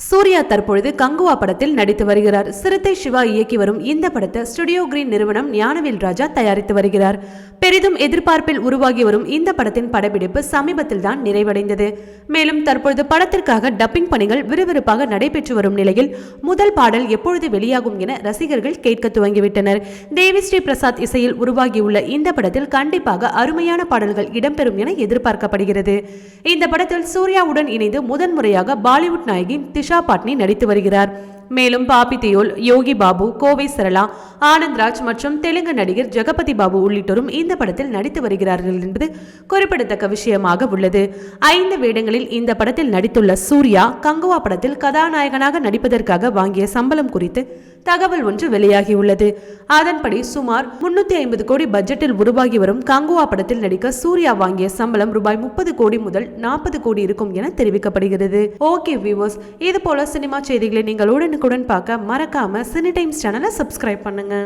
சூர்யா தற்பொழுது கங்குவா படத்தில் நடித்து வருகிறார். சிறுத்தை சிவா இயக்கி வரும் இந்த படத்தை ஸ்டுடியோ கிரீன் நிறுவனம் ஞானவேல் ராஜா தயாரித்து வருகிறார். பெரிதும் எதிர்பார்ப்பில் உருவாகி வரும் இந்த படத்தின் படப்பிடிப்பு சமீபத்தில் தான் நிறைவடைந்தது. மேலும் தற்பொழுது படத்திற்காக டப்பிங் பணிகள் விறுவிறுப்பாக நடைபெற்று வரும் நிலையில் முதல் பாடல் எப்பொழுது வெளியாகும் என ரசிகர்கள் கேட்க துவங்கிவிட்டனர். தேவி ஸ்ரீ பிரசாத் இசையில் உருவாகியுள்ள இந்த படத்தில் கண்டிப்பாக அருமையான பாடல்கள் இடம்பெறும் என எதிர்பார்க்கப்படுகிறது. இந்த படத்தில் சூர்யாவுடன் இணைந்து முதன்முறையாக பாலிவுட் நாயகி திஷா பாட்னி நடித்து வருகிறார். மேலும் பாபி தியோல், யோகி பாபு, கோவை சரளா, ஆனந்த்ராஜ் மற்றும் தெலுங்கு நடிகர் ஜெகபதி பாபு உள்ளிட்டோரும் இந்த படத்தில் நடித்து வருகிறார்கள் என்பது குறிப்பிடத்தக்க விஷயமாக உள்ளது. 5 வேடங்களில் இந்த படத்தில் நடித்துள்ள சூர்யா கங்குவா படத்தில் கதாநாயகனாக நடிப்பதற்காக வாங்கிய சம்பளம் குறித்து தகவல் ஒன்று வெளியாகியுள்ளது. அதன்படி சுமார் 350 கோடி பட்ஜெட்டில் உருவாகி வரும் கங்குவா படத்தில் நடிக்க சூர்யா வாங்கிய சம்பளம் ரூபாய் 30 கோடி முதல் 40 கோடி இருக்கும் என தெரிவிக்கப்படுகிறது. ஓகே வியூவர்ஸ், இது போல சினிமா செய்திகளை நீங்கள் உடனுக்குடன் பார்க்க மறக்காம சினி டைம்ஸ் சேனலை சப்ஸ்கிரைப் பண்ணுங்க.